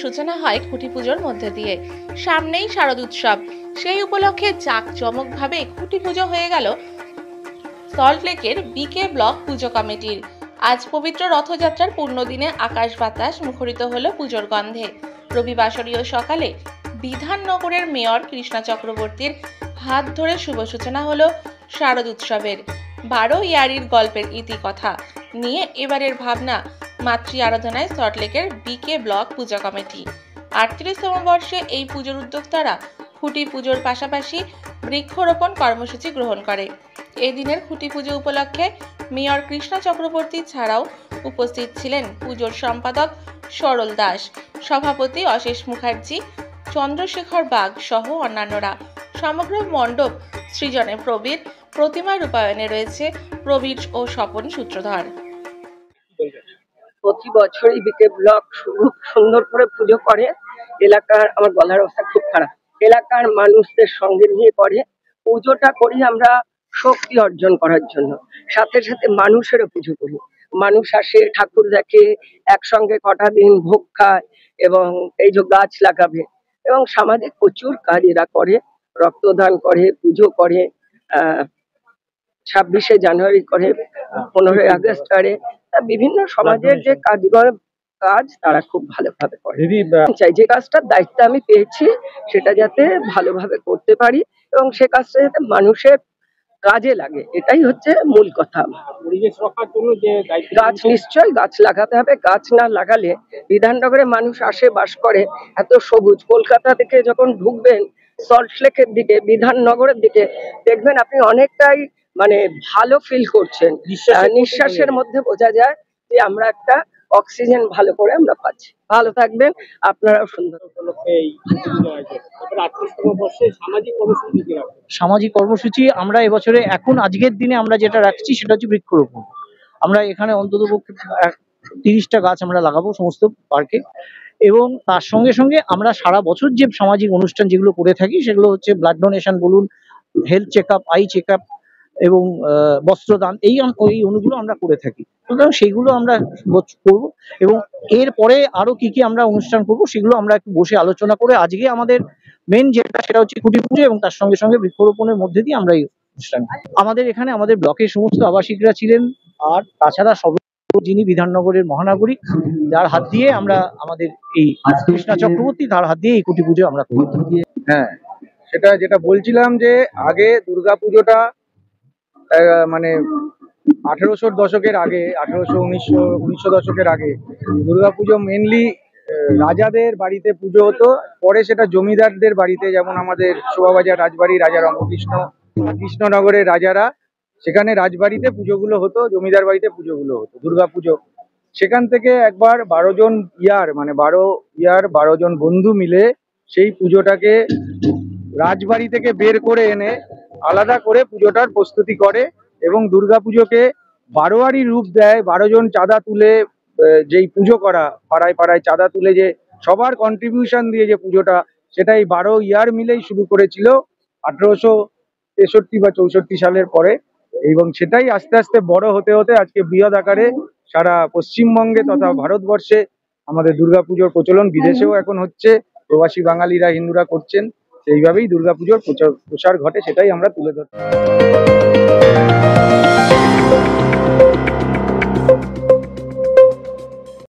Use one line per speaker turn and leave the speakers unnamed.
সূচনা হয় খুঁটি পুজোর মধ্যে দিয়ে। সামনেই শারদ উৎসব, সেই উপলক্ষে জাঁকজমকভাবে খুঁটি পুজো হয়ে গেল সল্টলেকের বিকে ব্লক পুজো কমিটির। আজ পবিত্র রথযাত্রার পূর্ণদিনে আকাশ বাতাস মুখরিত হলো পুজোর গন্ধে। রবিবাসরীয় সকালে বিধাননগরের মেয়র কৃষ্ণা চক্রবর্তীর হাত ধরে শুভ সূচনা হলো শারদ উৎসবের। 12 ইয়ারির গল্পের ইতিকথা নিয়ে এবারের ভাবনা মাতৃ আরাধনায় সল্টলেকের বিকে ব্লক পূজা কমিটি। 38তম বর্ষে এই পুজোর উদ্যোক্তারা খুঁটি পুজোর পাশাপাশি বৃক্ষরোপণ কর্মসূচি গ্রহণ করে। এই দিনের খুঁটি পুজো উপলক্ষে মেয়র কৃষ্ণা চক্রবর্তী ছাড়াও উপস্থিত ছিলেন পুজোর সম্পাদক সরল দাস, সভাপতি অশেষ মুখার্জি, চন্দ্রশেখর বাগ সহ অন্যান্যরা। সমগ্র মণ্ডপ সৃজনে প্রবীর, প্রতিমা রূপায়ণে রয়েছে প্রবীর ও স্বপন সূত্রধর।
প্রতি বছরই বিকে ব্লক খুব সুন্দর করে পুজো করে। এলাকার, আমার গলার অবস্থা খুব খারাপ, এলাকার মানুষদের সঙ্গে নিয়ে করে পুজোটা করি আমরা শক্তি অর্জন করার জন্য। সাথে সাথে মানুষেরও পুজো করি। মানুষ আসে, ঠাকুর দেখে, একসঙ্গে কটা দিন ভোগ খায় এবং এই যে গাছ লাগাবে এবং সামাজিক প্রচুর কাজ এরা করে। রক্তদান করে, পুজো করে, 26শে জানুয়ারি করে, 15ই আগস্ট করে, বিভিন্ন সমাজের যে কাজ তারা খুব ভালোভাবে করে। চাই যে কাজটার দায়িত্ব আমি পেয়েছি সেটা যাতে ভালোভাবে করতে পারি এবং সে কাজটা যাতে মানুষের কাজে লাগে, এটাই হচ্ছে মূল কথা।
পরিবেশ রক্ষার জন্য যে
গাছ, নিশ্চয়ই গাছ লাগাতে হবে। গাছ না লাগালে, বিধাননগরে মানুষ আসে, বাস করে, এত সবুজ। কলকাতা থেকে যখন ঢুকবেন সল্টলেকের দিকে, বিধাননগরের দিকে, দেখবেন আপনি অনেকটাই ভালো ফিল করছেন। নিঃশ্বাসের মধ্যে বোঝা যায় যে আমরা একটা অক্সিজেন ভালো করে আমরা পাচ্ছি। ভালো থাকবেন আপনারাও। সুন্দর
সামাজিক কর্মসূচি আমরা এবছরে আজকের দিনে আমরা যেটা রাখছি সেটা হচ্ছে বৃক্ষরোপণ। আমরা এখানে অন্তত 30টা গাছ আমরা লাগাবো সমস্ত পার্কে, এবং তার সঙ্গে সঙ্গে আমরা সারা বছর যে সামাজিক অনুষ্ঠান যেগুলো করে থাকি সেগুলো হচ্ছে ব্লাড ডোনেশন বলুন, health check up, eye check up এবং বস্ত্রদান, এই অনুগুলো আমরা করে থাকি। সুতরাং সেইগুলো আমরা করব এবং এরপরে আরো কি কি আমরা অনুষ্ঠান করব সেগুলো আমরা একটু বসে আলোচনা করে, আজকে আমাদের মেন যেটা সেটা হচ্ছে খুঁটি পুজো এবং তার সঙ্গে সঙ্গে বৃক্ষরোপণের মধ্যে দিয়ে আমরা এই অনুষ্ঠান। আমাদের এখানে আমাদের ব্লকের সমস্ত আবাসিকরা ছিলেন, আর তাছাড়া সব যিনি বিধাননগরের মহানাগরিক, যার হাত দিয়ে আমরা আমাদের এই কৃষ্ণা চক্রবর্তী, তার হাত দিয়ে এই খুঁটি পুজো আমরা করি।
হ্যাঁ, সেটা যেটা বলছিলাম যে আগে দুর্গাপুজোটা 1800 দশকের আগে, 1900 দশকের আগে দুর্গাপুজো মেনলি রাজাদের বাড়িতে পুজো হতো। পরে সেটা জমিদারদের বাড়িতে, যেমন আমাদের শোভাবাজার রাজবাড়ি, রাজা রঙ্গকৃষ্ণ, কৃষ্ণনগরের রাজারা, সেখানে রাজবাড়িতে পুজোগুলো হতো, জমিদার বাড়িতে পুজোগুলো হতো দুর্গাপুজো। সেখান থেকে একবার 12 জন 12 জন বন্ধু মিলে সেই পুজোটাকে রাজবাড়ি থেকে বের করে এনে আলাদা করে পুজোটার প্রস্তুতি করে এবং দুর্গাপুজোকে বারোয়ারি রূপ দেয়। 12 জন চাঁদা তুলে যেই পুজো করা, পাড়ায় পাড়ায় চাঁদা তুলে যে সবার কন্ট্রিবিউশন দিয়ে যে পুজোটা, সেটাই 12 ইয়ার মিলেই শুরু করেছিল 1863 বা 64 সালের পরে, এবং সেটাই আস্তে আস্তে বড় হতে হতে আজকে বৃহৎ আকারে সারা পশ্চিমবঙ্গে তথা ভারতবর্ষে আমাদের দুর্গাপুজোর প্রচলন। বিদেশেও এখন হচ্ছে, প্রবাসী বাঙালিরা, হিন্দুরা করছেন। সেইভাবেই দুর্গাপুজোর প্রসার ঘটে, সেটাই আমরা তুলে ধরছি।